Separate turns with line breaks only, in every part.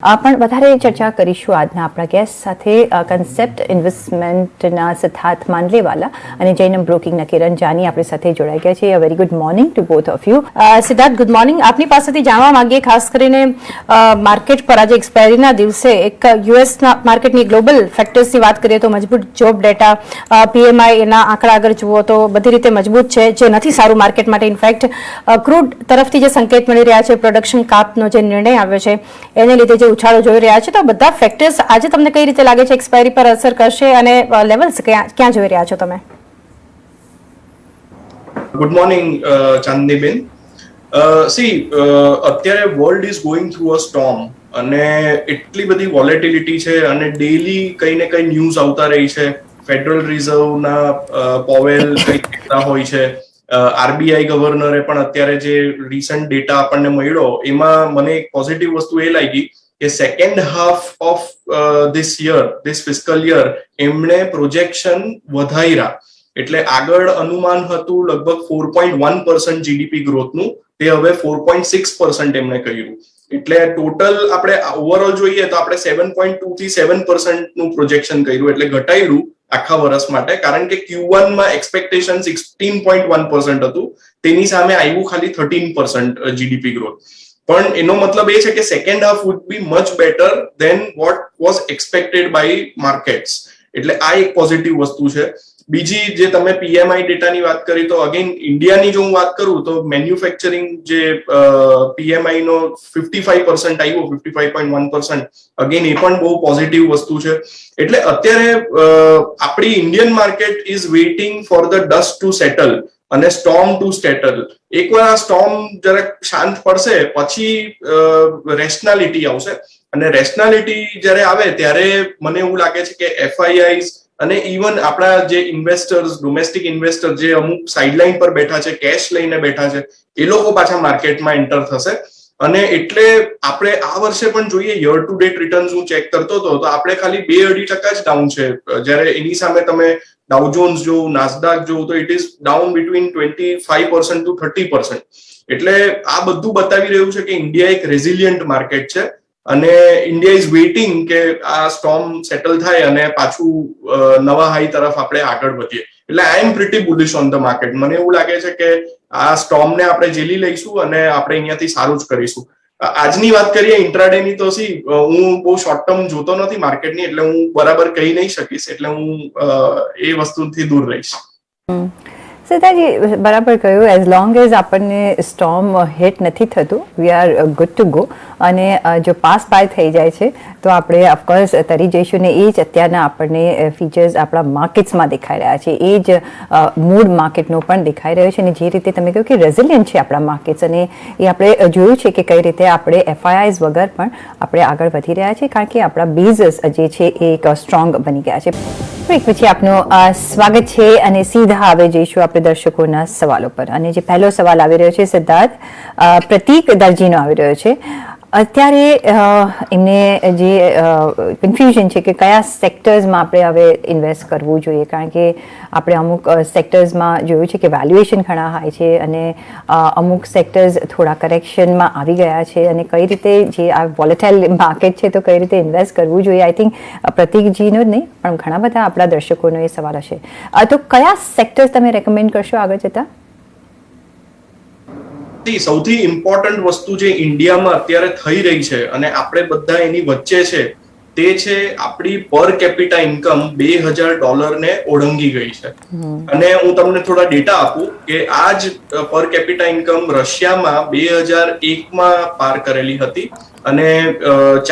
પણ વધારે ચર્ચા કરીશું આજના આપણા ગેસ્ટ સાથે કન્સેપ્ટ ઇન્વેસ્ટમેન્ટના સિદ્ધાર્થ માંડલેવાલા અને જૈનમ બ્રોકિંગના કિરણ જાની આપણી સાથે જોડાઈ ગયા છે. Very good morning to both of you. Siddharth, good morning. આપની પાસેથી જાણવા માંગીએ ખાસ કરીને માર્કેટ પર આજે એક્સપાયરીના દિવસે એક યુએસના માર્કેટની ગ્લોબલ ફેક્ટર્સની વાત કરીએ તો મજબૂત જોબ ડેટા, પીએમઆઈ એના આંકડા આગળ જુઓ તો બધી રીતે મજબૂત છે, જે નથી સારું માર્કેટ માટે. ઇનફેક્ટ ક્રૂડ તરફથી જે સંકેત મળી રહ્યા છે, પ્રોડક્શન કાપનો જે નિર્ણય આવ્યો છે એને લીધે ઉછાળો જોઈ રહ્યા છે, તો બધા ફેક્ટર્સ આજે તમને કઈ રીતે લાગે છે એક્સપાયરી પર અસર કરશે અને લેવલ્સ ક્યાં જોઈ રહ્યા છો તમે?
Good morning Chandniben. અત્યારે world is going through a storm અને એટલી બધી વોલેટિલિટી છે અને ડેઈલી કઈ ને કઈ ન્યૂઝ આવતા રહી છે. ફેડરલ રિઝર્વના પોવેલ કઈ કહેતા હોય છે, આરબીઆઈ ગવર્નરે પણ અત્યારે જે રિસન્ટ ડેટા આપણને મળ્યો એમાં મને એક પોઝિટિવ વસ્તુ એ લાગી કે second half of this fiscal year એમણે પ્રોજેક્શન વધાર્યા. એટલે આગળ અનુમાન હતું લગભગ 4.1% જીડીપી ગ્રોથનું, તે હવે 4.6% એમણે કર્યું. એટલે ટોટલ આપણે ઓવરઓલ જોઈએ તો આપણે 7.2 થી 7% નું પ્રોજેક્શન કર્યું, એટલે ઘટાડ્યું આખા વર્ષ માટે. કારણ કે Q1 માં એક્સપેક્ટેશન 16.1% હતું, તેની સામે આવ્યું ખાલી 13% જીડીપી ગ્રોથ. પણ એનો મતલબ એ છે કે second half would be much better than what was expected by markets. એટલે આ એક પોઝિટિવ વસ્તુ છે. બીજી જે તમે પીએમઆઈ ડેટાની વાત કરી તો અગેન ઇન્ડિયાની જો હું વાત કરું તો મેન્યુફેક્ચરિંગ જે પીએમઆઈ નો 55% આવ્યો, 55.1%, અગેન એ પણ બહુ પોઝિટિવ વસ્તુ છે. એટલે અત્યારે આપણી Indian market is waiting for the dust to settle અને સ્ટોર્મ ટુ સેટલ. એકવાર આ સ્ટોર્મ જરાક શાંત પડશે પછી રેશનાલિટી આવશે, અને રેશનાલિટી જ્યારે આવે ત્યારે મને એવું લાગે છે કે એફઆઈઆઈઝ અને ઇવન આપણા જે ઇન્વેસ્ટર્સ, ડોમેસ્ટિક ઇન્વેસ્ટર જે અમુક સાઇડલાઇન પર બેઠા છે, કેશ લઈને બેઠા છે, એ લોકો પાછા માર્કેટમાં એન્ટર થશે. અને એટલે આપણે આ વર્ષે પણ જોઈએ યર ટુ ડેટ રિટર્ન્સ હું ચેક કરતો હતો તો આપણે ખાલી 2-2.5% જ ડાઉન છે. જ્યારે એની સામે તમે ડાઉ જોન્સ જો, નાસ્ડાક જો તો it is down between 25% to 30%. એટલે આ બધું બતાવી રહ્યું છે કે ઇન્ડિયા એક રેઝિલિયન્ટ માર્કેટ છે અને ઇન્ડિયા ઇઝ વેઇટિંગ કે આ સ્ટોર્મ સેટલ થાય અને પાછું નવા હાઈ તરફ આપણે આગળ વધીએ. એટલે I am pretty bullish on the market. મને એવું લાગે છે કે આ સ્ટોર્મને આપણે ઝેલી લઈશું અને આપણે અહીંયાથી સારું જ કરીશું. આજની વાત કરીએ ઇન્ટ્રાડેની તો હું બહુ શોર્ટ ટર્મ જોતો નથી માર્કેટની, એટલે હું બરાબર કહી નહીં શકીશ, એટલે હું એ વસ્તુથી દૂર રહીશ.
સિદ્ધાર્થજી, બરાબર કહ્યું. એઝ લોંગ એઝ આપણને સ્ટોર્મ હિટ નથી થતું, we are good to go. અને જો પાસ બાય થઈ જાય છે તો આપણે ઓફકોર્સ તરી જઈશું ને એ જ અત્યારના આપણને ફીચર્સ આપણા માર્કેટ્સમાં દેખાઈ રહ્યા છે, એ જ મૂડ માર્કેટનો પણ દેખાઈ રહ્યો છે. અને જે રીતે તમે કહ્યું કે રેઝિલિયન્ટ છે આપણા માર્કેટ્સ, અને એ આપણે જોયું છે કે કઈ રીતે આપણે એફઆઈઆઈઝ વગર પણ આપણે આગળ વધી રહ્યા છીએ, કારણ કે આપણા બેઝસ જે છે એ એક સ્ટ્રોંગ બની ગયા છે. પછી આપનું સ્વાગત છે અને સીધા આવે જઈશું આપણે દર્શકોના સવાલો પર. અને જે પહેલો સવાલ આવી રહ્યો છે સિદ્ધાર્થ, પ્રતીક દરજીનો આવી રહ્યો છે. અત્યારે એમને જે કન્ફ્યુઝન છે કે કયા સેક્ટર્સમાં આપણે હવે ઇન્વેસ્ટ કરવું જોઈએ, કારણ કે આપણે અમુક સેક્ટર્સમાં જોયું છે કે વેલ્યુએશન ઘણા હાઈ છે અને અમુક સેક્ટર્સ થોડા કરેક્શનમાં આવી ગયા છે, અને કઈ રીતે જે આ વોલેટાઇલ માર્કેટ છે તો કઈ રીતે ઇન્વેસ્ટ કરવું જોઈએ. આઈ થિંક પ્રતીકજીનો જ નહીં પણ ઘણા બધા આપણા દર્શકોનો એ સવાલ હશે. તો કયા સેક્ટર્સ તમે રેકમેન્ડ કરશો આગળ જતા?
સૌથી ઇમ્પોર્ટન્ટ વસ્તુ જે ઇન્ડિયામાં અત્યારે થઈ રહી છે અને આપણે બધા એની વચ્ચે છે તે છે આપણી પર કેપિટા ઇન્કમ $2,000 ને ઓળંગી ગઈ છે. અને હું તમને થોડા ડેટા આપું કે આ જ પર કેપિટા ઇન્કમ રશિયામાં 2001માં પાર કરેલી હતી અને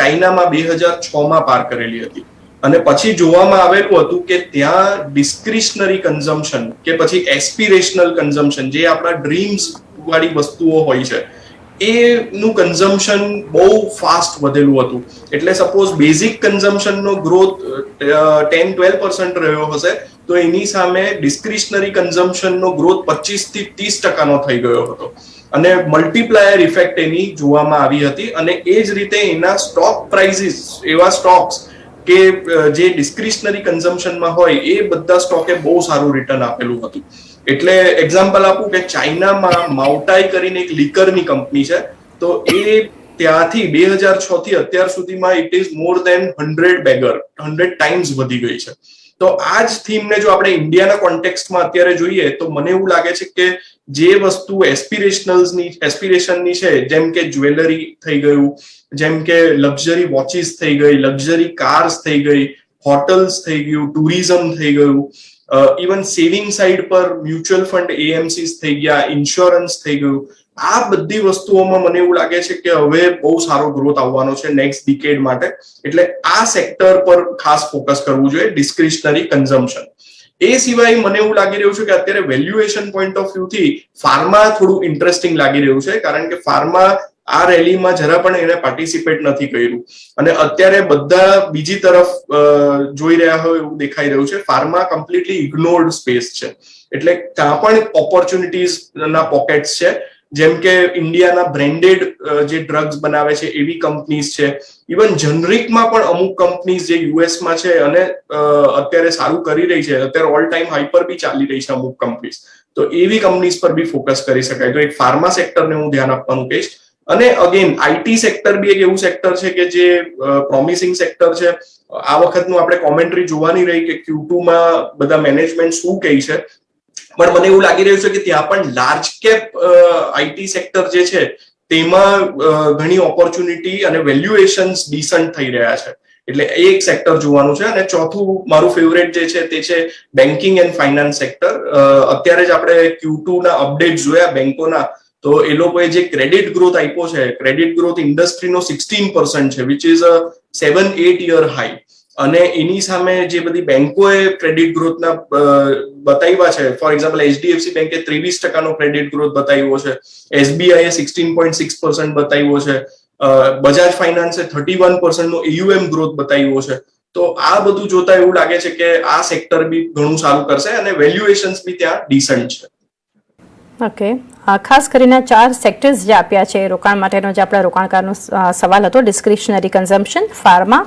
ચાઇનામાં 2006માં પાર કરેલી હતી. અને પછી જોવામાં આવેલું હતું કે ત્યાં ડિસ્ક્રિશનરી કન્ઝમ્પશન કે પછી એસ્પિરેશનલ કન્ઝમ્પશન, જે આપણા ડ્રીમ્સ વાળી વસ્તુઓ હોય છે, એનું કન્ઝમ્પશન બહુ ફાસ્ટ વધેલું હતું. એટલે સપોઝ બેઝિક કન્ઝમ્પશનનો ગ્રોથ 10-12% રહ્યો હશે તો એની સામે ડિસ્ક્રિશનરી કન્ઝમ્પશનનો ગ્રોથ 25 થી 30% થઈ ગયો હતો. અને મલ્ટીપ્લાયર ઇફેક્ટ એની જોવામાં આવી હતી. અને એ જ રીતે એના સ્ટોક પ્રાઇસીસ, એવા સ્ટોક્સ કે જે ડિસ્ક્રિશનરી કન્ઝમ્પશનમાં હોય એ બધા સ્ટોકે બહુ સારું રિટર્ન આપેલું હતું. એટલે એક્ઝામ્પલ આપું કે ચાઇનામાં માઉટાઈ કરીને એક લીકરની કંપની છે, તો એ ત્યાંથી 2006 થી અત્યાર સુધીમાં it is more than 100 times વધી ગઈ છે. તો આ જ થીમને જો આપણે ઇન્ડિયાના કોન્ટેક્સ્ટમાં અત્યારે જોઈએ તો મને એવું લાગે છે કે જે વસ્તુ એસ્પિરેશનની છે, જેમ કે જ્વેલરી થઈ ગયું, જેમ કે લક્ઝરી વોચીસ થઈ ગઈ, લક્ઝરી કાર્સ થઈ ગઈ, હોટલ્સ થઈ ગયું, ટુરિઝમ થઈ ગયું, ઇવન સેવિંગ સાઇડ પર મ્યુચ્યુઅલ ફંડ એએમસીસ થઈ ગયા, ઇન્સ્યોરન્સ થઈ ગયું, આ બધી વસ્તુઓમાં મને એવું લાગે છે કે હવે બહુ સારો ગ્રોથ આવવાનો છે નેક્સ્ટ ડિકેડ માટે. એટલે આ સેક્ટર પર ખાસ ફોકસ કરવું જોઈએ, ડિસ્ક્રિશનરી કન્ઝમ્પશન. એ સિવાય મને એવું લાગી રહ્યું છે કે અત્યારે વેલ્યુએશન પોઈન્ટ ઓફ વ્યૂ થી ફાર્મા થોડું ઇન્ટરેસ્ટિંગ લાગી રહ્યું છે, કારણ કે ફાર્મા આ રેલીમાં જરા પણ એને પાર્ટિસિપેટ નથી કર્યું અને અત્યારે બધા બીજી તરફ જોઈ રહ્યા હોય એવું દેખાઈ રહ્યું છે. ફાર્મા કમ્પ્લીટલી ઇગ્નોર્ડ સ્પેસ છે, એટલે ત્યાં પણ ઓપોર્ચ્યુનિટીઝ ના પોકેટ્સ છે. જેમ કે ઇન્ડિયાના બ્રેન્ડેડ જે ડ્રગ્સ બનાવે છે એવી કંપનીઝ છે, ઇવન જનરિકમાં પણ અમુક કંપનીઝ જે યુએસમાં છે અને અત્યારે સારું કરી રહી છે, અત્યારે ઓલ ટાઈમ હાઈ પર બી ચાલી રહી છે અમુક કંપનીઝ, તો એવી કંપનીઝ પર બી ફોકસ કરી શકાય. તો એક ફાર્મા સેક્ટરને હું ધ્યાન આપવાનું કહીશ. અને અગેન આઈટી સેક્ટર બી એક એવું સેક્ટર છે કે જે પ્રોમિસિંગ સેક્ટર છે. આ વખતનું આપણે કોમેન્ટ્રી જોવાની રહી કે Q2 માં બધા મેનેજમેન્ટ શું કહે છે, પણ મને એવું લાગી રહ્યું છે કે ત્યાં પણ લાર્જ કેપ આઈટી સેક્ટર જે છે તેમાં ઘણી ઓપોર્ચ્યુનિટી અને વેલ્યુએશન્સ ડિસન્ટ થઈ રહ્યા છે. એટલે એ એક સેક્ટર જોવાનું છે. અને ચોથું મારું ફેવરેટ જે છે તે છે બેન્કિંગ એન્ડ ફાઇનાન્સ સેક્ટર. અત્યારે જ આપણે Q2 ના અપડેટ જોયા બેંકોના, તો એ લોકોએ જે ક્રેડિટ ગ્રોથ આપ્યો છે, ક્રેડિટ ગ્રોથ ઇન્ડસ્ટ્રીનો 16% છે, which is a 7-8 year high. અને એની સામે જે બધી બેંકોએ ક્રેડિટ ગ્રોથના બતાવ્યા છે, ફોર એક્ઝામ્પલ HDFC બેંકે 23% ક્રેડિટ ગ્રોથ બતાવ્યો છે, SBI 16.6% બતાવ્યો છે, બજાજ ફાઇનાન્સે 31% નો AUM ગ્રોથ બતાવ્યો છે. તો આ બધું જોતા એવું લાગે છે કે આ સેક્ટર બી ઘણું સારું કરશે અને વેલ્યુએશન્સ બી ત્યાં ડિસન્ટ છે.
ઓકે, ખાસ કરીને 4 સેક્ટર્સ જે આપ્યા છે રોકાણ માટેનો, જે આપણા રોકાણકારનો સવાલ હતો, discretionary consumption, pharma,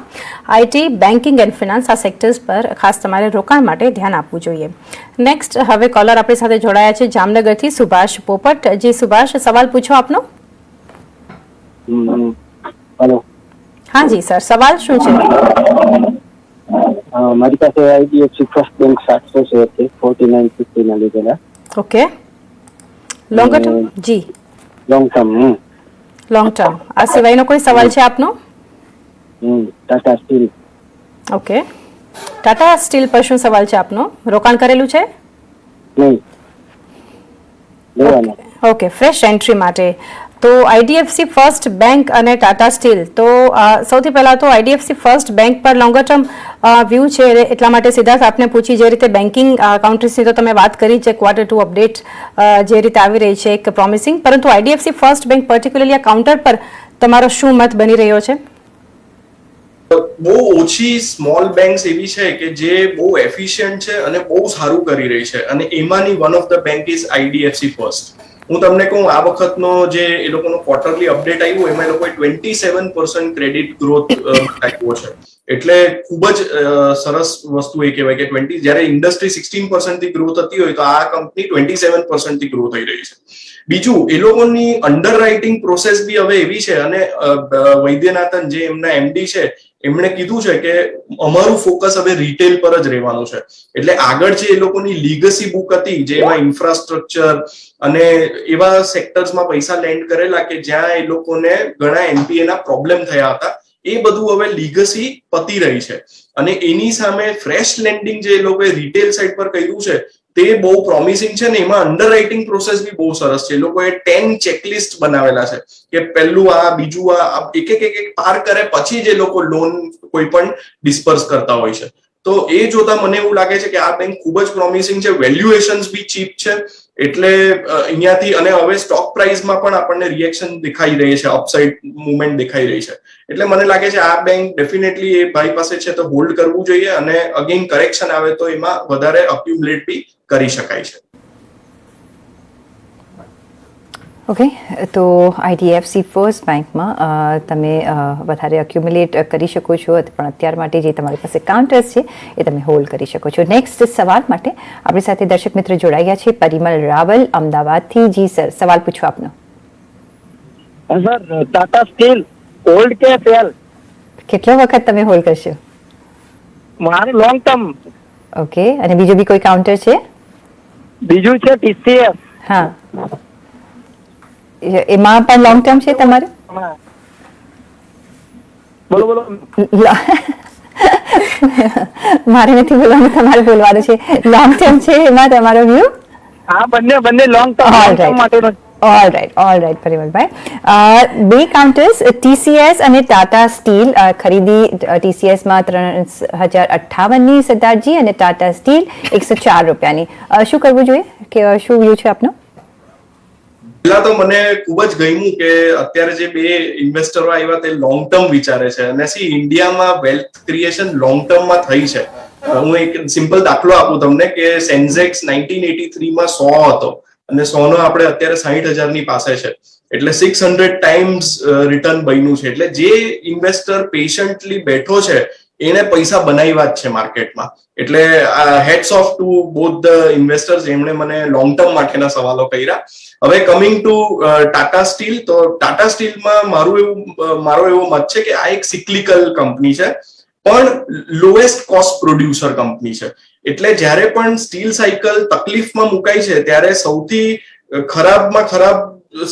IT, banking and finance, આ સેક્ટર્સ પર ખાસ તમારે રોકાણ માટે ધ્યાન આપવું જોઈએ. નેક્સ્ટ હવે કોલર આપણી સાથે જોડાયા છે જામનગરથી સુભાષ પોપટ. જી સુભાષ, સવાલ પૂછો આપનો.
હેલો.
હા જી સર, સવાલ શું છે?
મારી પાસે IDFC ફર્સ્ટ બેંક 700 શેર છે, 49.50 ના લીધેલા.
Okay, long term? જી,
લોંગ ટર્મ.
Long term. આ સિવાયનો કોઈ સવાલ છે આપનો?
Tata Steel.
Okay, Tata Steel પર શું સવાલ છે આપનો? રોકાણ કરેલું છે?
નહીં, લેવાનું.
ઓકે, ફ્રેશ એન્ટ્રી માટે તો IDFC ફર્સ્ટ બેંક અને ટાટા સ્ટીલ. તો સૌથી પહેલા તો IDFC ફર્સ્ટ બેંક પર લોંગર ટર્મ વ્યૂ છે, એટલા માટે સિદ્ધાર્થ આપને પૂછી, જે રીતે બેન્કિંગ કાઉન્ટ્રીઝની તો તમે વાત કરી છે, Q2 અપડેટ જે રીતે આવી રહી છે એક પ્રોમિસિંગ, પરંતુ IDFC ફર્સ્ટ બેંક પર્ટિક્યુલરલી આ કાઉન્ટર પર તમારો શું મત બની રહ્યો છે?
બહુ ઓછી સ્મોલ બેંક્સ એવી છે કે જે બહુ એફિશિયન્ટ છે અને બહુ સારું કરી રહી છે, અને એમાંની one of the bank is IDFC first. હું તમને કહું, આ વખતનો જે એ લોકોનો ક્વાર્ટરલી અપડેટ આવ્યો એમાં એ લોકોએ 27% ક્રેડિટ ગ્રોથ બતાવ્યો છે. એટલે ખૂબ જ સરસ વસ્તુ એ કહેવાય કે જ્યારે ઇન્ડસ્ટ્રી 16% થી ગ્રોથ થતી હોય તો આ કંપની 27% થી ગ્રો થઈ રહી છે. બીજું, એ લોકોની અંડર રાઇટિંગ પ્રોસેસ બી હવે એવી છે, અને વૈદ્યનાથન જે એમના MD છે એમણે કીધું છે કે અમારું ફોકસ હવે રિટેલ પર જ રહેવાનું છે. એટલે આગળ જે એ લોકોની લીગસી બુક હતી, જેમાં ઇન્ફ્રાસ્ટ્રક્ચર અને એવા સેક્ટર્સમાં પૈસા લેન્ડ કરેલા કે જ્યાં એ લોકોને ઘણા NPA ના પ્રોબ્લેમ થયા હતા, એ બધું હવે લીગસી પતી રહી છે. અને એની સામે ફ્રેશ લેન્ડિંગ જે એ લોકોએ રિટેલ સાઇડ પર કર્યું છે તે બહુ પ્રોમિસિંગ છે, ને એમાં અંડરરાઇટિંગ પ્રોસેસ બી બહુ સરસ છે. એ લોકોએ 10 ચેકલિસ્ટ બનાવેલા છે કે પહેલું આ, બીજું આ, એક પાર કરે પછી જ એ લોકો લોન કોઈ પણ ડિસ્પર્સ કરતા હોય છે. તો એ જોતા મને એવું લાગે છે કે આ બેંક ખૂબ જ પ્રોમિસિંગ છે. વેલ્યુએશન્સ બી ચીપ છે, એટલે અહીંયાથી, અને હવે સ્ટોક પ્રાઇસમાં પણ આપણને રિએક્શન દેખાઈ રહી છે, અપસાઇડ મુવમેન્ટ દેખાઈ રહી છે. એટલે મને લાગે છે આ બેંક ડેફિનેટલી એ ભાઈ પાસે છે તો હોલ્ડ કરવું જોઈએ, અને અગેન કરેક્શન આવે તો એમાં વધારે અક્યુમ્યુલેટ બી કરી શકાય છે.
ઓકે, તો IDFC ફર્સ્ટ બેંકમાં તમે વધારે અક્યુમ્યુલેટ કરી શકો છો, પણ અત્યાર માટે જે તમારી પાસે કાઉન્ટર્સ છે એ તમે હોલ્ડ કરી શકો છો. નેક્સ્ટ સવાલ માટે આપણી સાથે દર્શક મિત્ર જોડાઈ ગયા છે પરિમલ રાવલ અમદાવાદથી. જી સર, સવાલ પૂછો આપનો.
સર ટાટા સ્ટીલ હોલ્ડ કે સેલ?
કેટલો વખત તમે હોલ્ડ કરશો?
મારું લોંગ ટર્મ.
ઓકે, અને બીજું બી કોઈ કાઉન્ટર છે?
બીજું છે TCS.
હા, એમાં પણ લોંગ ટર્મ છે તમારે?
બોલો બોલો.
મારે નથી બોલવાનું, તમારે બોલવાનું છે. લોંગ ટર્મ છે એમાં તમારો વ્યૂ?
હા, બંને લોંગ ટર્મ માટેનો.
All right Parimalbhai. બે કાઉન્ટર્સ TCS અને ટાટા સ્ટીલ ખરીદી TCS માં 3058ની સિદ્ધાર્થજી અને ટાટા સ્ટીલ 104 રૂપિયાની. શું કરવું જોઈએ, કે શું વ્યૂ છે આપનો?
પહેલા તો મને ખૂબ જ ગમ્યું કે અત્યારે જે બે ઇન્વેસ્ટરો આવ્યા તે લોંગ ટર્મ વિચારે છે અને ઇન્ડિયામાં વેલ્થ ક્રિએશન લોંગ ટર્મમાં થઈ છે. હું એક સિમ્પલ દાખલો આપું તમને કે સેન્સેક્સ 1983 માં 100 હતો અને 100 નો આપણે અત્યારે 60,000 ની પાસે છે, એટલે 600 ટાઈમ્સ રિટર્ન બન્યું છે. એટલે જે ઇન્વેસ્ટર પેશન્ટલી બેઠો છે એને પૈસા બનાવ્યા જ છે માર્કેટમાં. એટલે heads of two both the investors, એમણે મને લોંગ ટર્મ માટેના સવાલો કર્યા. હવે કમિંગ ટુ ટાટા સ્ટીલ, તો ટાટા સ્ટીલમાં મારો એવો મત છે કે આ એક સિક્લિકલ કંપની છે પણ લોએસ્ટ કોસ્ટ પ્રોડ્યુસર કંપની છે. એટલે જ્યારે પણ સ્ટીલ સાયકલ તકલીફમાં મુકાય છે ત્યારે સૌથી ખરાબમાં ખરાબ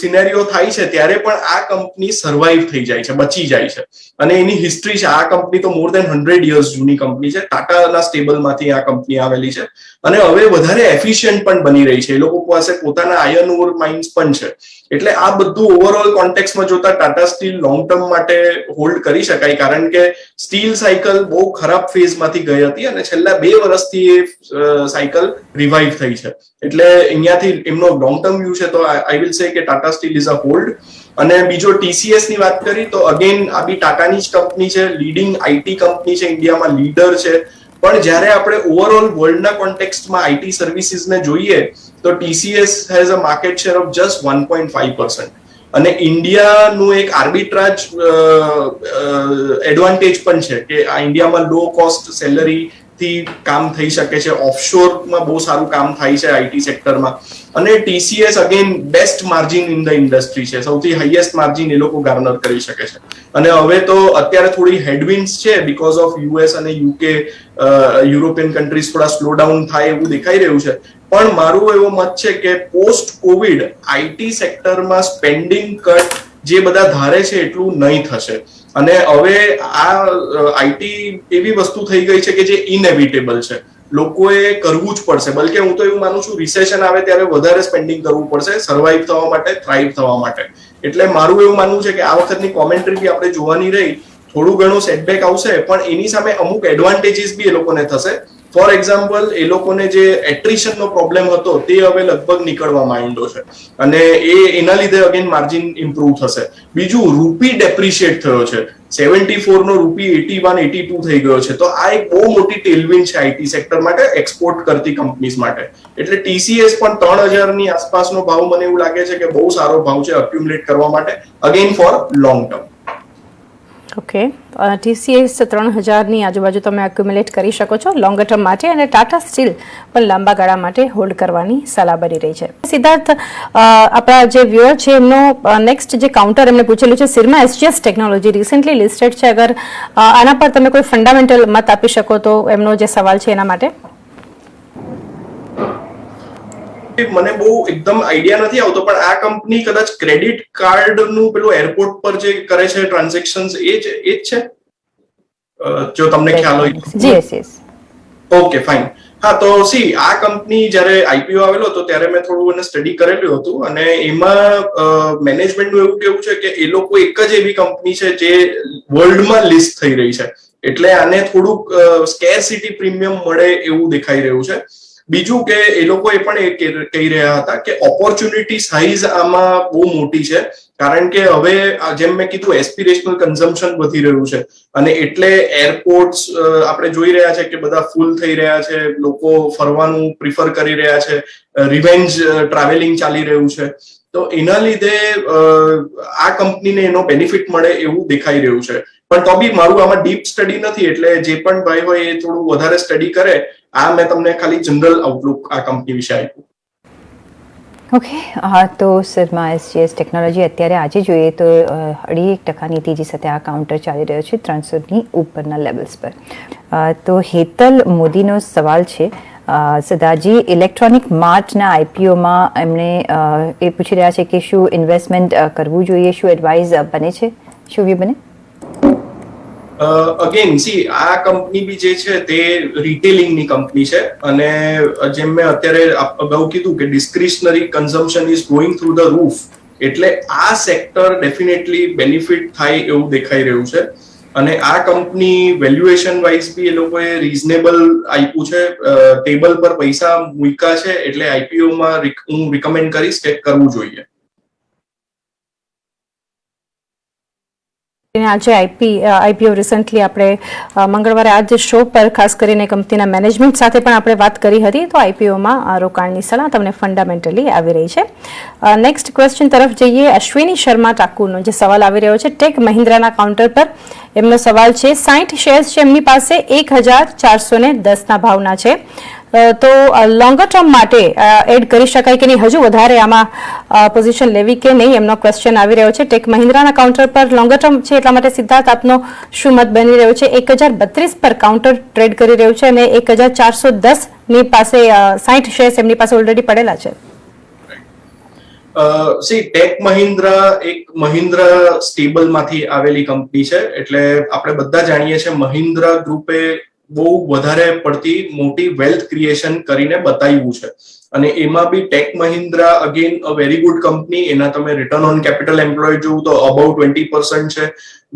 સિનેરિયો થાય છે ત્યારે પણ આ કંપની સર્વાઈવ થઈ જાય છે, બચી જાય છે. અને એની હિસ્ટ્રી છે, આ કંપની તો મોર દેન 100 યર્સ જૂની કંપની છે. ટાટાના સ્ટેબલમાંથી આ કંપની આવેલી છે અને હવે વધારે એફિશિયન્ટ પણ બની રહી છે. એ લોકો પાસે પોતાના આયર્ન ઓર માઇન્સ પણ છે. એટલે આ બધું ઓવરઓલ કોન્ટેક્સમાં જોતા ટાટા સ્ટીલ લોંગ ટર્મ માટે હોલ્ડ કરી શકાય, કારણ કે સ્ટીલ સાયકલ બહુ ખરાબ ફેઝમાંથી ગઈ હતી અને છેલ્લા 2 વર્ષથી એ સાયકલ રિવાઇવ થઈ છે. એટલે અહીંયાથી એમનો લોંગ ટર્મ વ્યૂ છે, તો આઈ વિલ સે કે Tata steel is a hold. અને બીજો TCS ની વાત કરી તો અગેન આ બી ટાટાની જ કંપની છે, લીડિંગ IT કંપની છે, ઇન્ડિયામાં લીડર છે. પણ જ્યારે આપણે ઓવરઓલ વર્લ્ડના કોન્ટેક્સ્ટમાં IT સર્વિસીસને જોઈએ તો TCS has a market share of just 1.5%. અને ઇન્ડિયાનું એક આર્બિટ્રાજ એડવાન્ટેજ પણ છે કે આ ઇન્ડિયામાં લો કોસ્ટ સેલરી થી કામ થઈ શકે છે, ઓફશોરમાં બહુ સારું કામ થાય છે IT સેક્ટરમાં. અને TCS again best margin in the industry છે, સૌથી હાઈએસ્ટ માર્જિન એ લોકો ગાર્નર કરી શકે છે. અને હવે તો અત્યારે થોડી હેડવિન્ડ્સ છે બીકોઝ ઓફ US અને UK, યુરોપિયન કન્ટ્રીઝ થોડા સ્લો ડાઉન થાય એવું દેખાઈ રહ્યું છે. પણ મારું એવો મત છે કે પોસ્ટ કોવિડ IT સેક્ટરમાં સ્પેન્ડિંગ કટ જે બધા ધારે છે એટલું નહીં થશે. અને હવે આ IT એવી વસ્તુ થઈ ગઈ છે કે જે ઇનએવિટેબલ છે, લોકોએ કરવું જ પડશે. બલકે હું તો એવું માનું છું રિસેશન આવે ત્યારે વધારે સ્પેન્ડિંગ કરવું પડશે સર્વાઈવ થવા માટે, થ્રાઇવ થવા માટે. એટલે મારું એવું માનવું છે કે આ વખતની કોમેન્ટ્રી બી આપણે જોવાની રહી, થોડું ઘણું સેટબેક આવશે પણ એની સામે અમુક એડવાન્ટેજીસ બી એ લોકોને થશે. ફોર એક્ઝામ્પલ, એ લોકોને જે એટ્રિશનનો પ્રોબ્લેમ હતો તે હવે લગભગ નીકળવા માંડ્યો છે અને એના લીધે અગેન માર્જિન ઇમ્પ્રુવ થશે. બીજું, રૂપી ડેપ્રિશિએટ થયો છે, 74 નો રૂપી 81, 82 થઈ ગયો છે. તો આ એક બહુ મોટી ટેલવિન્ડ છે IT સેક્ટર માટે, એક્સપોર્ટ કરતી કંપનીઝ માટે. એટલે TCS પણ 3000 ની આસપાસનો ભાવ મને એવું લાગે છે કે બહુ સારો ભાવ છે અક્યુમ્યુલેટ કરવા માટે, again four long term.
Okay, TCS 3000ની આજુબાજુ તમે એક્યુમ્યુલેટ કરી શકો છો લોંગર ટર્મ માટે, અને ટાટા સ્ટીલ પણ લાંબા ગાળા માટે હોલ્ડ કરવાની સલાહ બની રહી છે. સિદ્ધાર્થ, આપણા જે વ્યુઅર છે એમનો નેક્સ્ટ જે કાઉન્ટર એમને પૂછેલું છે સિરમા SGS ટેકનોલોજી, રિસેન્ટલી લિસ્ટેડ છે. અગર આના પર તમે કોઈ ફંડામેન્ટલ મત આપી શકો તો એમનો જે સવાલ છે એના માટે.
મને બહુ એકદમ આઈડિયા નથી આવતો, પણ આ કંપની કદાચ ક્રેડિટ કાર્ડ નું પેલું એરપોર્ટ પર જે કરે છે ટ્રાન્ઝેક્શન્સ એ જ છે, જો તમને ખ્યાલ હોય.
યસ.
Okay, fine. હા, તો આ કંપની જ્યારે IPO આવેલો હતો ત્યારે મેં થોડું એને સ્ટડી કરેલું હતું અને એમાં મેનેજમેન્ટનું એવું કેવું છે કે એ લોકો એક જ એવી કંપની છે જે વર્લ્ડમાં લિસ્ટ થઈ રહી છે, એટલે આને થોડુંક સ્કેરસિટી પ્રીમિયમ મળે એવું દેખાઈ રહ્યું છે. બીજું કે એ લોકો એ પણ કહી રહ્યા હતા કે ઓપોર્ચ્યુનિટી સાઇઝ આમાં બહુ મોટી છે, કારણ કે હવે જેમ મેં કીધું એસ્પિરેશનલ કન્ઝમ્પશન વધી રહ્યું છે અને એટલે એરપોર્ટ્સ આપણે જોઈ રહ્યા છે કે બધા ફૂલ થઈ રહ્યા છે, લોકો ફરવાનું પ્રિફર કરી રહ્યા છે, રિવેન્જ ટ્રાવેલિંગ ચાલી રહ્યું છે. તો એના લીધે આ કંપનીને એનો બેનિફિટ મળે એવું દેખાઈ રહ્યું છે. પણ તો બી મારું આમાં ડીપ સ્ટડી નથી, એટલે જે પણ ભાઈ હોય એ થોડું વધારે સ્ટડી કરે. આ મેં તમને ખાલી જનરલ આઉટલુક આ કંપની વિશે આપ્યું.
ઓકે, તો સરમાં એસજીએસ ટેકનોલોજી અત્યારે આજે જોઈએ તો 1.5% તેજી સાથે આ કાઉન્ટર ચાલી રહ્યો છે 300ની ઉપરના લેવલ્સ પર. તો હેતલ મોદીનો સવાલ છે, સદાજી ઇલેક્ટ્રોનિક માર્ટના આઈપીઓમાં એમણે એ પૂછી રહ્યા છે કે શું ઇન્વેસ્ટમેન્ટ કરવું જોઈએ, શું એડવાઇસ બને છે, શું વ્યૂ બને?
અગેન આ કંપની બી જે છે તે રિટેલિંગની કંપની છે અને જેમ મેં અત્યારે અગાઉ કીધું કે discretionary consumption is going through the roof, એટલે આ સેક્ટર ડેફિનેટલી બેનિફિટ થાય એવું દેખાઈ રહ્યું છે. અને આ કંપની વેલ્યુએશન વાઇઝ બી એ લોકોએ રીઝનેબલ આપ્યું છે, ટેબલ પર પૈસા મૂક્યા છે, એટલે આઈપીઓમાં હું રિકમેન્ડ કરીશ કે કરવું જોઈએ.
આજે આઈપીઓ રિસન્ટલી આપણે મંગળવારે આજ શો પર ખાસ કરીને કંપનીના મેનેજમેન્ટ સાથે પણ આપણે વાત કરી હતી, તો આઈપીઓમાં રોકાણની સલાહ તમને ફંડામેન્ટલી આવી રહી છે. નેક્સ્ટ ક્વેશ્ચન તરફ જઈએ. અશ્વિની શર્મા ટાકુરનો જે સવાલ આવી રહ્યો છે ટેક મહિન્દ્રાના કાઉન્ટર પર, એમનો સવાલ છે 60 શેર્સ છે એમની પાસે, 1410ના ભાવના છે, તો લોંગર ટર્મ માટે એડ કરી શકાય કે નહીં, હજુ વધારે આમાં પોઝિશન લેવી કે નહીં, એમનો ક્વેશ્ચન આવી રહ્યો છે. ટેક મહિન્દ્રાના કાઉન્ટર પર લોંગર ટર્મ છે એટલા માટે સિદ્ધાર્થ આપનો શું મત બની રહ્યો છે? 1032 પર કાઉન્ટર ટ્રેડ કરી રહ્યું છે અને 1410ની પાસે 60 શેર્સ એમની પાસે ઓલરેડી પડેલા છે.
ટેક મહિન્દ્રા એક મહિન્દ્રા સ્ટેબલ માંથી આવેલી કંપની છે, એટલે આપણે બધા જાણીએ છીએ મહિન્દ્રા ગ્રુપે બહુ વધારે પડતી મોટી વેલ્થ ક્રિએશન કરીને બતાવ્યું છે અને એમાં બી Tech Mahindra again a very good company. એના તમે રિટર્ન ઓન કેપિટલ એમ્પ્લોય જોવું તો અબાઉ 20% છે,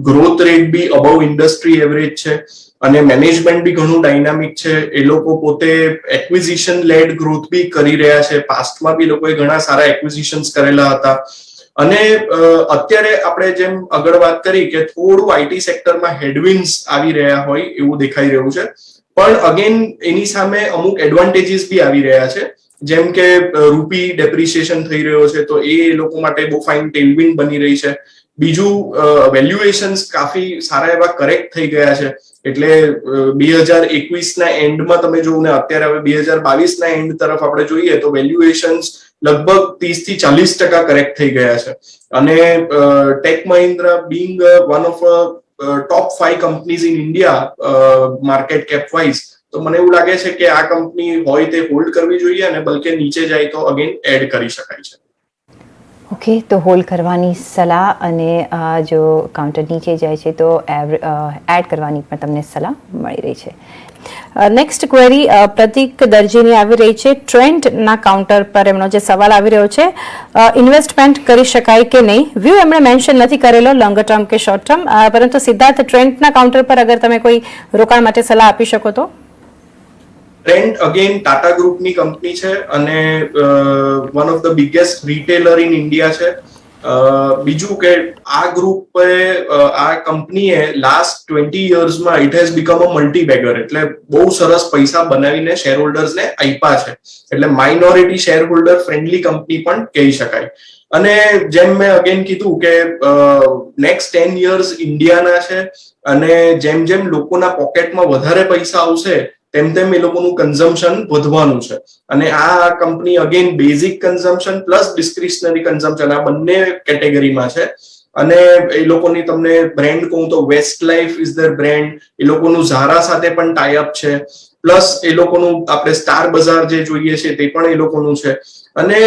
growth rate be above industry average છે અને મેનેજમેન્ટ બી ઘણું ડાયનામિક છે. એ લોકો પોતે એક્વિઝિશન લેડ ગ્રોથ બી કરી રહ્યા છે, પાસ્ટમાં બી લોકોએ ઘણા સારા એક્વિઝિશન્સ કરેલા હતા અને અત્યારે આપણે જેમ આગળ વાત કરી કે થોડું આઈટી સેક્ટરમાં હેડવિન્ડ્સ આવી રહ્યા હોય એવું દેખાઈ રહ્યું છે, પણ અગેન એની સામે અમુક એડવાન્ટેજીસ બી આવી રહ્યા છે, જેમ કે રૂપી ડેપ્રિસિએશન થઈ રહ્યો છે તો એ લોકો માટે બહુ ફાઇન ટેલવિન્ડ બની રહી છે. બીજું વેલ્યુએશન્સ કાફી સારા એવા કરેક્ટ થઈ ગયા છે, એટલે 2021ના એન્ડમાં તમે જોવું ને અત્યારે હવે 2022ના એન્ડ તરફ આપણે જોઈએ તો વેલ્યુએશન્સ લગભગ 30-40% કરેક્ટ થઈ ગયા છે અને Tech Mahindra being one of top 5 companies in India market cap wise, તો મને એવું લાગે છે કે આ કંપની હોય તે હોલ્ડ કરવી જોઈએ અને બલકે નીચે જાય તો અગેન એડ કરી શકાય છે.
ઓકે, તો હોલ્ડ કરવાની સલાહ અને જો કાઉન્ટર નીચે જાય છે તો એડ કરવાની પણ તમને સલાહ મળી રહી છે.
નેક્સ્ટ ક્વેરી પ્રતિક દરજીની આવી રહી છે. ટ્રેન્ડના કાઉન્ટર પર એમનો જે સવાલ આવી રહ્યો છે, ઇન્વેસ્ટમેન્ટ કરી શકાય કે નહીં. વ્યૂ એમણે મેન્શન નથી કરેલો લોંગર ટર્મ કે શોર્ટ ટર્મ, પરંતુ સિદ્ધાર્થ ટ્રેન્ડના કાઉન્ટર પર અગર તમે કોઈ રોકાણ માટે સલાહ આપી શકો તો?
ટ્રેન્ડ અગેન ટાટા ગ્રુપની કંપની છે અને one of the biggest retailer in India છે. બીજું કે આ ગ્રુપે આ કંપનીએ લાસ્ટ 20 યર્સમાં it has become a multibagger, એટલે બહુ સરસ પૈસા બનાવીને શેર હોલ્ડર્સને આપ્યા છે, એટલે minority share holder friendly company પણ કહી શકાય. અને જેમ મેં અગેન કીધું કે નેક્સ્ટ 10 યર્સ ઇન્ડિયાના છે અને જેમ જેમ લોકોના પોકેટમાં વધારે પૈસા આવશે તેમ તેમ એ લોકોનું કન્ઝમ્પશન વધવાનું છે અને આ company again basic consumption plus discretionary consumption આ બંને કેટેગરીમાં છે અને એ લોકોની તમને બ્રેન્ડ કહું તો વેસ્ટ લાઈફ ઇઝ ધર બ્રેન્ડ, એ લોકોનું ઝારા સાથે પણ ટાઈઅપ છે, પ્લસ એ લોકોનું આપણે સ્ટાર બજાર જે જોઈએ છે તે પણ એ લોકોનું છે અને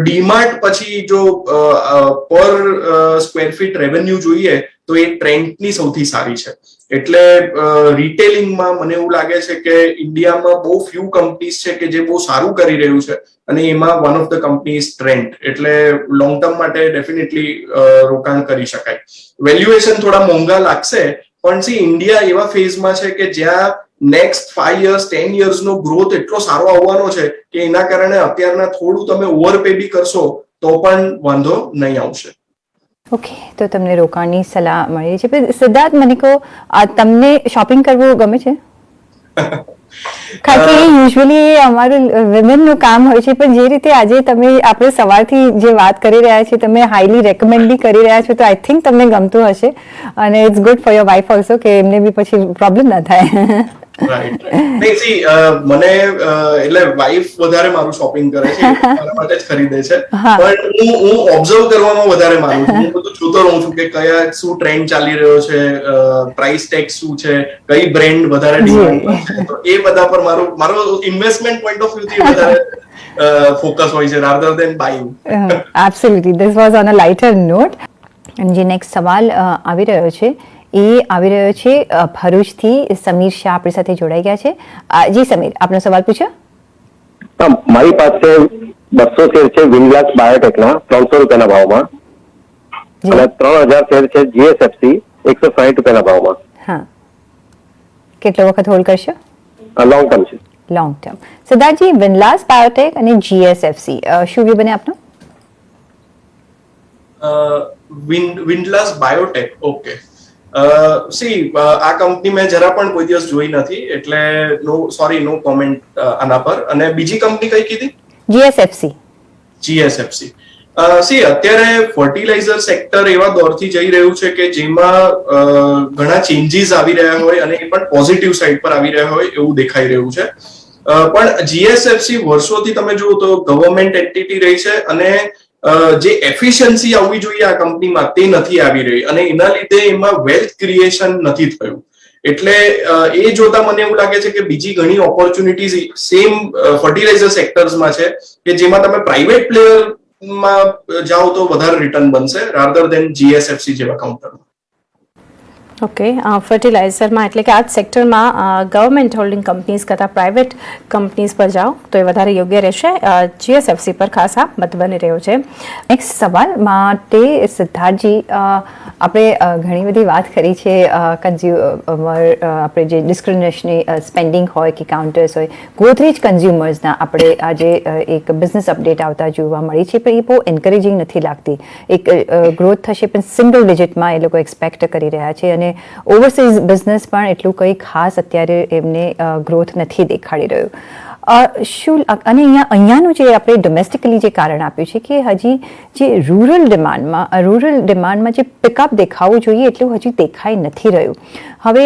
ડીમાર્ટ પછી જો પર સ્ક્વેર ફીટ રેવન્યુ જોઈએ તો એ ટ્રેન્ડની સૌથી સારી છે. એટલે રિટેલિંગમાં મને એવું લાગે છે કે ઇન્ડિયામાં બહુ ફ્યુ કંપનીઝ છે કે જે બહુ સારું કરી રહ્યું છે અને એમાં one of the company is trend, એટલે લોંગ ટર્મ માટે ડેફિનેટલી રોકાણ કરી શકાય. વેલ્યુએશન થોડા મોંઘા લાગશે પણ સી ઇન્ડિયા એવા ફેઝમાં છે કે જ્યાં નેક્સ્ટ 5 યર્સ 10 યર્સનો ગ્રોથ એટલો સારો આવવાનો છે કે એના કારણે અત્યારના થોડું તમે ઓવરપે બી કરશો તો પણ વાંધો નહીં આવશે.
ઓકે, તો તમને રોકાણની સલાહ મળી છે. પણ સિદ્ધાર્થ, મને કહો, તમને શોપિંગ કરવું ગમે છે? કારણ કે યુઝ્યુઅલી અમારું વિમેનનું કામ હોય છે, પણ જે રીતે આજે તમે આપણે સવારથી જે વાત કરી રહ્યા છીએ, તમે હાઈલી રેકમેન્ડ બી કરી રહ્યા છો, તો આઈ થિંક તમને ગમતું હશે અને it's good for your wife also કે એમને બી પછી પ્રોબ્લેમ ના થાય.
રાઈટ નહીં સી મને એટલે વાઈફ વધારે મારું શોપિંગ કરે છે મારા માટે જ ખરીદે છે પણ હું ઓબ્ઝર્વ કરવામાં વધારે માનું છું હું બધું જોતો રહું છું કે કયા શું ટ્રેન્ડ ચાલી રહ્યો છે પ્રાઇસ ટેગ શું છે કઈ બ્રેન્ડ વધારે ડિમાન્ડ છે તો એ બધા પર મારો ઇન્વેસ્ટમેન્ટ પોઈન્ટ ઓફ વ્યૂ થી વધારે ફોકસ હોય છે rather than buying.
Absolutely, this was on a lighter note. અને જે નેક્સ્ટ સવાલ આવી રહ્યો છે એ આવી રહ્યો છે ભરૂચથી સમીર શાહ આપણી સાથે જોડાઈ ગયા છે. જી સમીર, આપનો સવાલ પૂછો.
મારી પાસે 200 શેર છે વિનલાસ બાયોટેકના 300 રૂપિયાના ભાવમાં અને 3000 શેર છે જીએસએફસી 160 રૂપિયાના ભાવમાં.
હા, કેટલો વખત હોલ્ડ કરશો?
લોંગ ટર્મ છે.
Long term. Siddharth ji, Windlas biotech અને જીએસએફસી શું વ્યૂ બને આપનો?
Windlas biotech, okay. સી આ કંપની મેં જરા પણ કોઈ દિવસ જોઈ નથી એટલે નો કોમેન્ટ આના પર. અને બીજી કંપની કઈ કીધી?
જીએસએફસી.
જીએસએફસી. સી અત્યારે ફર્ટિલાઇઝર સેક્ટર એવા દોરથી જઈ રહ્યું છે કે જેમાં ઘણા ચેન્જીસ આવી રહ્યા હોય અને એ પણ પોઝિટિવ સાઈડ પર આવી રહ્યા હોય એવું દેખાઈ રહ્યું છે. પણ જીએસએફસી વર્ષોથી તમે જુઓ તો ગવર્મેન્ટ એન્ટિટી રહી છે અને જે એફિશિયન્સી આવવી જોઈએ આ કંપનીમાં તે નથી આવી રહી અને એના લીધે એમાં વેલ્થ ક્રિએશન નથી થયું. એટલે એ જોતા મને એવું લાગે છે કે બીજી ઘણી ઓપોર્ચ્યુનિટીઝ સેમ ફર્ટિલાઇઝર સેક્ટર્સમાં છે કે જેમાં તમે પ્રાઇવેટ પ્લેયરમાં જાઓ તો વધારે રિટર્ન બનશે રાધર દેન જીએસએફસી જેવા કાઉન્ટરમાં.
ઓકે, ફર્ટિલાઇઝરમાં એટલે કે આ જ સેક્ટરમાં ગવર્મેન્ટ હોલ્ડિંગ કંપનીઝ કરતાં પ્રાઇવેટ કંપનીઝ પર જાઓ તો એ વધારે યોગ્ય રહેશે. જીએસએફસી પર ખાસ આ મત બની રહ્યો છે.
નેક્સ્ટ સવાલ માટે સિદ્ધાર્થજી, આપણે ઘણી બધી વાત કરી છે કન્ઝ્યુમર, આપણે જે ડિસ્ક્રિમિનેશનરી સ્પેન્ડિંગ હોય કે કાઉન્ટર્સ હોય, ગોદરેજ કન્ઝ્યુમર્સના આપણે આજે એક બિઝનેસ અપડેટ આવતા જોવા મળી છે પણ એ બહુ એન્કરેજિંગ નથી લાગતી. એક ગ્રોથ થશે પણ સિંગલ ડિજિટમાં એ લોકો એક્સપેક્ટ કરી રહ્યા છે અને ઓવરસીઝ બિઝનેસ પણ એટલું કંઈ ખાસ અત્યારે એમને ગ્રોથ નથી દેખાડી રહ્યું. શું અને અહીંયાનું જે આપણે ડોમેસ્ટિકલી જે કારણ આપ્યું છે કે હજી જે રૂરલ ડિમાન્ડમાં જે પિકઅપ દેખાવું જોઈએ એટલું હજી દેખાઈ નથી રહ્યું. હવે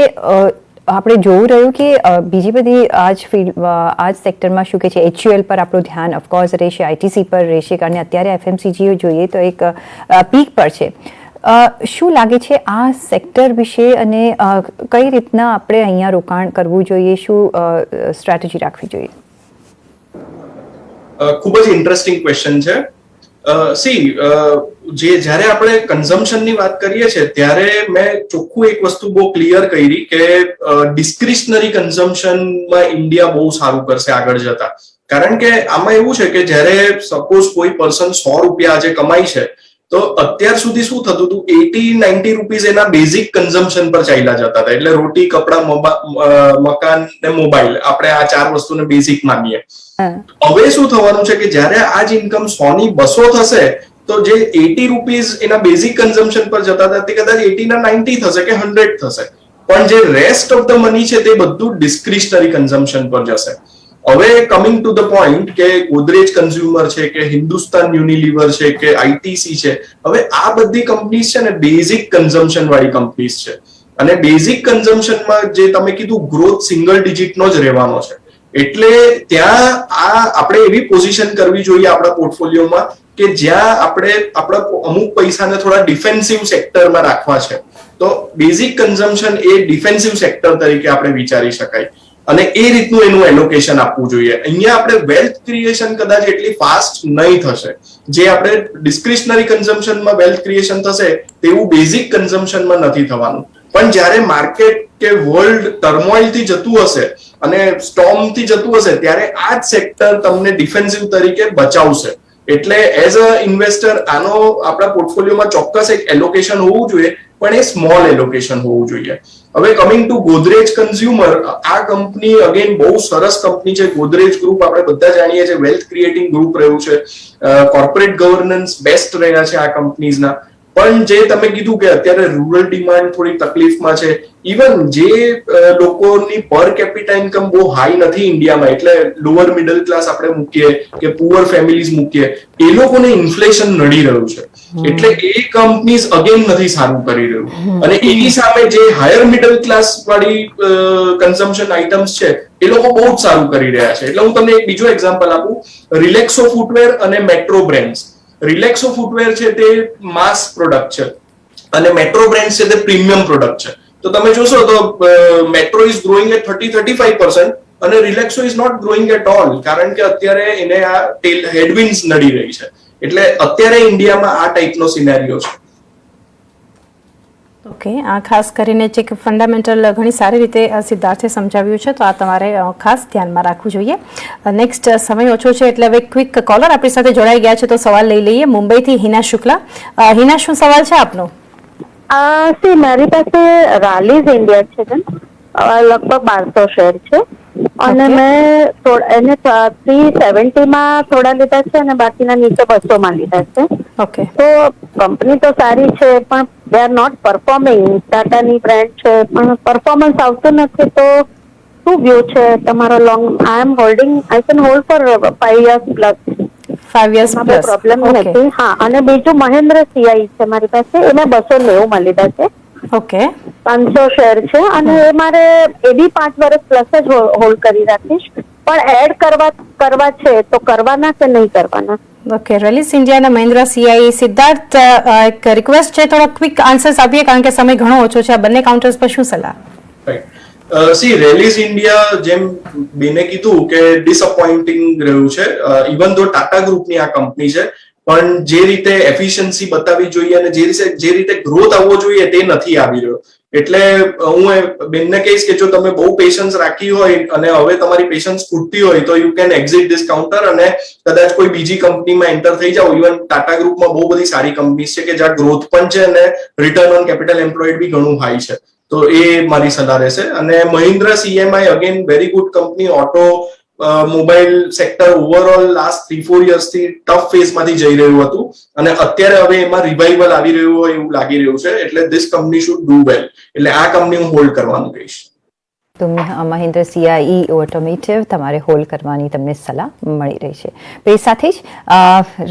આપણે જોવું રહ્યું કે બીજી બધી આ જ સેક્ટરમાં શું કહે છે HUL પર આપણું ધ્યાન ઓફકોર્સ રહેશે, ITC પર રહેશે કારણ કે અત્યારે FMCG જોઈએ તો એક પીક પર છે. શું લાગે છે આ સેક્ટર વિશે અને કઈ રીતના આપણે અહીંયા રોકાણ કરવું જોઈએ, શું સ્ટ્રેટેજી રાખવી જોઈએ?
ખૂબ જ ઇન્ટરેસ્ટિંગ ક્વેશ્ચન છે. જ્યારે આપણે કન્ઝમ્પશનની વાત કરીએ છીએ ત્યારે મેં ચોખ્ખું એક વસ્તુ બહુ ક્લિયર કરી કે ડિસ્ક્રિશનરી કન્ઝમ્પશનમાં ઇન્ડિયા બહુ સારું કરશે આગળ જતા. કારણ કે આમાં એવું છે કે જ્યારે સપોઝ કોઈ પર્સન 100 રૂપિયા આજે કમાય છે તો અત્યાર સુધી શું થતું હતું 80-90 રૂપીઝ એના બેઝિક કન્ઝમ્પશન પર ચાલ્યા જતા હતા. એટલે રોટી, કપડા, મકાન ને મોબાઈલ, આપણે આ 4 વસ્તુને બેઝિક માનીએ. હવે શું થવાનું છે કે જ્યારે આ જ ઇન્કમ 100 ની 200 થશે તો જે 80 રૂપીઝ એના બેઝિક કન્ઝમ્પશન પર જતા હતા તે કદાચ 80 ના 90 થશે કે 100 થશે. પણ જે રેસ્ટ ઓફ ધ મની છે તે બધું ડિસ્ક્રિશનરી કન્ઝમ્પશન પર જશે. હવે કમિંગ ટુ ધ પોઈન્ટ કે ગોદરેજ કન્ઝ્યુમર છે કે હિન્દુસ્તાન યુનિલિવર છે કે ITC છે, હવે આ બધી કંપનીઝ છે ને બેઝિક કન્ઝમ્પશન વાળી કંપનીઝ છે અને બેઝિક કન્ઝમ્પશનમાં જે તમે કીધું ગ્રોથ સિંગલ ડિજિટનો જ રહેવાનો છે. એટલે ત્યાં આપણે એવી પોઝિશન કરવી જોઈએ આપણા પોર્ટફોલિયોમાં કે જ્યાં આપણે આપણા અમુક પૈસાને થોડા ડિફેન્સિવ સેક્ટરમાં રાખવા છે તો બેઝિક કન્ઝમ્પશન એ ડિફેન્સિવ સેક્ટર તરીકે આપણે વિચારી શકાય અને એ રીતનું એનું એલોકેશન આપવું જોઈએ. અહીંયા આપણે વેલ્થ ક્રિએશન કદાચ એટલી ફાસ્ટ નહીં થશે જે આપણે ડિસ્ક્રિશનરી કન્ઝમ્પશનમાં વેલ્થ ક્રિએશન થશે તેવું બેઝિક કન્ઝમ્પશનમાં નથી થવાનું. પણ જ્યારે માર્કેટ કે વર્લ્ડ ટર્મોઇલથી જતું હશે અને સ્ટોર્મથી જતું હશે ત્યારે આ જ સેક્ટર તમને ડિફેન્સિવ તરીકે બચાવશે. એટલે એઝ અ ઇન્વેસ્ટર આનો આપણા પોર્ટફોલિયોમાં ચોક્કસ એક એલોકેશન હોવું જોઈએ પણ એ સ્મોલ એલોકેશન હોવું જોઈએ. હવે કમિંગ ટુ ગોદરેજ કન્ઝ્યુમર, આ કંપની અગેન બહુ સરસ કંપની છે. ગોદરેજ ગ્રુપ આપણે બધા જાણીએ છીએ વેલ્થ ક્રિએટિંગ ગ્રુપ રહ્યું છે, કોર્પોરેટ ગવર્નન્સ બેસ્ટ રહ્યા છે આ કંપનીઝના. પણ જે તમે કીધું કે અત્યારે રૂરલ ડિમાન્ડ થોડી તકલીફમાં છે, ઇવન જે લોકોની પર કેપિટા ઇન્કમ બહુ હાઈ નથી ઇન્ડિયામાં, એટલે લોઅર મિડલ ક્લાસ આપણે મૂકીએ કે પુઅર ફેમિલીઝ મૂકીએ, એ લોકોને ઇન્ફ્લેશન નડી રહ્યું છે. એટલે એ કંપનીઝ અગેન નથી સારું કરી રહ્યું અને એની સામે જે હાયર મિડલ ક્લાસ વાળી કન્ઝમ્પશન આઇટમ્સ છે એ લોકો બહુ જ સારું કરી રહ્યા છે. એટલે હું તમને એક બીજો એક્ઝામ્પલ આપું, રિલેક્સો ફૂટવેર અને મેટ્રો બ્રેન્ડ્સ. રિલેક્સો ફૂટવેર છે તે માસ પ્રોડક્ટ છે અને મેટ્રો બ્રેન્ડ્સ છે તે પ્રીમિયમ પ્રોડક્ટ છે. તો તમે જોશો તો મેટ્રો ઇઝ ગ્રોઈંગ એટ 30-35% અને Relaxo is not growing at all, કારણ કે અત્યારે એને આ હેડવિન્ડ્સ નડી રહી છે. એટલે અત્યારે ઇન્ડિયામાં આ ટાઈપનો સિનેરિયો છે.
ઓકે, આ ખાસ કરીને જે ફંડામેન્ટલ ઘણી સારી રીતે સિદ્ધાર્થે સમજાવ્યું છે, તો આ તમારે ખાસ ધ્યાનમાં રાખવું જોઈએ. નેક્સ્ટ સમય ઓછો છે એટલે હવે ક્વિક કોલર આપણી સાથે જોડાઈ ગયા છે, તો સવાલ લઈ લઈએ. મુંબઈથી હિના શુક્લા. હિના, શું સવાલ છે આપનો?
સી મારી પાસે રાલીઝ ઇન્ડિયા છે બેન, લગભગ 1200 શેર છે અને મેં એને 370 માં થોડા લીધા છે અને બાકીના નીચે 200 માં લીધા છે.
ઓકે,
તો કંપની તો સારી છે પણ દે આર નોટ પરફોર્મિંગ. ટાટાની બ્રાન્ડ છે પણ પરફોર્મન્સ આવતું નથી. તો શું વ્યૂ છે તમારો? Long I am holding, I can hold for 5 years plus.
5 years plus,
problem નથી. હા, અને બીજું મહેન્દ્ર સીઆઈ છે મારી પાસે, એને 290 માં લીધા છે.
ઓકે,
500 શેર છે અને એ મારે એ બી 5 વર્ષ પ્લસ જ હોલ્ડ કરી રાખીશ. પણ એડ કરવા છે તો કરવાના કે નહીં કરવાના?
ઓકે. રેલિસ ઇન્ડિયા અને મહિન્દ્રા સીઆઈ. સિદ્ધાર્થ, એક રિક્વેસ્ટ છે, થોડા ક્વિક આન્સર્સ આપીએ કારણ કે સમય ઘણો ઓછો છે. આ બંને કાઉન્ટર્સ પર શું સલાહ?
સી રેલિસ ઇન્ડિયા જેમ બેને કીધું કે ડિસઅપોઇન્ટિંગ રહ્યું છે. ઇવન ધો ટાટા ગ્રુપની આ કંપની છે પણ જે રીતે એફિશિયન્સી બતાવવી જોઈએ અને જે રીતે ગ્રોથ આવવો જોઈએ તે નથી આવી રહ્યો. એટલે હું બેનને કહીશ કે જો તમે બહુ પેશન્સ રાખી હોય અને હવે તમારી પેશન્સ ખૂટતી હોય તો you can exit this counter અને કદાચ કોઈ બીજી કંપનીમાં એન્ટર થઈ જાઓ. ઇવન ટાટા ગ્રુપમાં બહુ બધી સારી કંપનીઝ છે કે જ્યાં ગ્રોથ પણ છે અને રિટર્ન ઓન કેપિટલ એમ્પ્લોયડ બી ઘણું હાઈ છે. તો એ મારી સલાહ રહેશે. અને Mahindra CMI again very good company. Automobile sector overall last 3-4 યર્સથી ટફ ફેઝમાંથી જઈ રહ્યું હતું અને અત્યારે હવે એમાં રિવાઇવલ આવી રહ્યું હોય એવું લાગી રહ્યું છે. એટલે ધીસ કંપની શુડ ડુ વેલ. એટલે આ કંપની હું હોલ્ડ કરવાનું કહીશ.
તો મહિન્દ્ર સીઆઈ ઓટોમેટિવ તમારે હોલ્ડ કરવાની તમને સલાહ મળી રહી છે. તો એ સાથે જ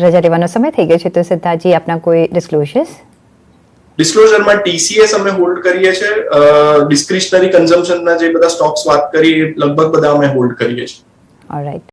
રજા લેવાનો સમય થઈ ગયો છે. તો સિદ્ધાર્થજી, આપના કોઈ ડિસ્ક્લોઝર્સ?
ડિસ્ક્લોઝરમાં ટીસીએસ અમે હોલ્ડ કરીએ છીએ. ડિસ્ક્રિશનરી કન્ઝમ્પશનના જે બધા સ્ટોક્સ વાત કરી લગભગ બધા અમે હોલ્ડ કરીએ છીએ.
ઓલરાઈટ.